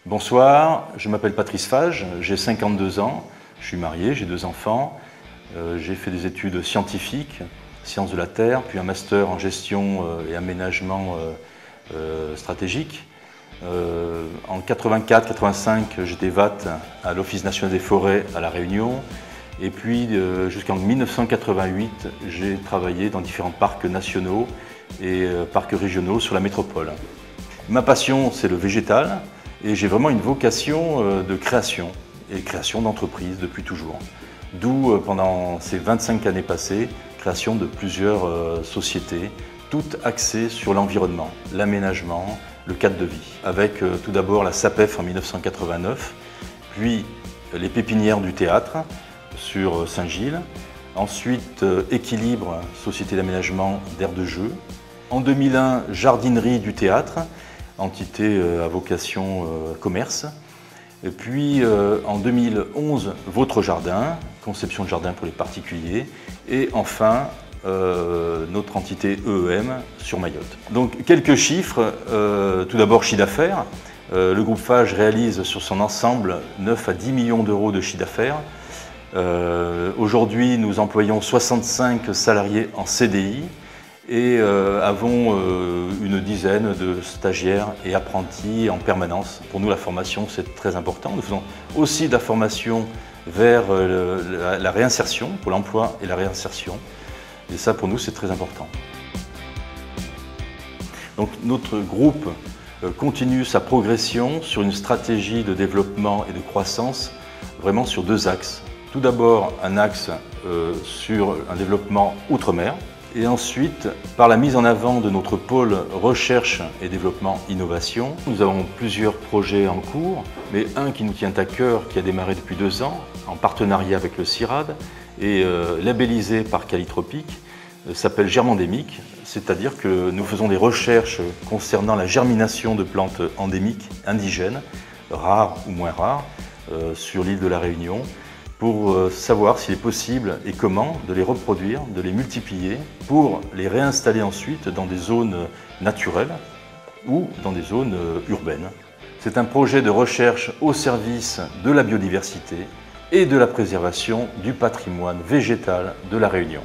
Bonsoir, je m'appelle Patrice Fage, j'ai 52 ans, je suis marié, j'ai 2 enfants, j'ai fait des études scientifiques, sciences de la Terre, puis un master en gestion et aménagement stratégique. En 84-85, j'étais VAT à l'Office national des forêts à La Réunion, et puis jusqu'en 1988, j'ai travaillé dans différents parcs nationaux et parcs régionaux sur la métropole. Ma passion, c'est le végétal. Et j'ai vraiment une vocation de création et création d'entreprise depuis toujours. D'où, pendant ces 25 années passées, création de plusieurs sociétés, toutes axées sur l'environnement, l'aménagement, le cadre de vie. Avec tout d'abord la SAPEF en 1989, puis les pépinières du théâtre sur Saint-Gilles, ensuite Équilibre, société d'aménagement d'aires de jeu. En 2001, Jardinerie du théâtre, entité à vocation commerce. Et puis en 2011, Votre Jardin, conception de jardin pour les particuliers. Et enfin, notre entité EEM sur Mayotte. Donc quelques chiffres. Tout d'abord, chiffre d'affaires. Le groupe Fage réalise sur son ensemble 9 à 10 millions d'euros de chiffre d'affaires. Aujourd'hui, nous employons 65 salariés en CDI. Et avons une dizaine de stagiaires et apprentis en permanence. Pour nous, la formation, c'est très important. Nous faisons aussi de la formation vers la réinsertion, pour l'emploi et la réinsertion. Et ça, pour nous, c'est très important. Donc, notre groupe continue sa progression sur une stratégie de développement et de croissance, vraiment sur 2 axes. Tout d'abord, un axe sur un développement outre-mer, et ensuite, par la mise en avant de notre pôle recherche et développement innovation, nous avons plusieurs projets en cours, mais un qui nous tient à cœur, qui a démarré depuis 2 ans, en partenariat avec le CIRAD, et labellisé par Calitropique, s'appelle Germandémique, c'est-à-dire que nous faisons des recherches concernant la germination de plantes endémiques, indigènes, rares ou moins rares, sur l'île de la Réunion, pour savoir s'il est possible et comment de les reproduire, de les multiplier, pour les réinstaller ensuite dans des zones naturelles ou dans des zones urbaines. C'est un projet de recherche au service de la biodiversité et de la préservation du patrimoine végétal de la Réunion.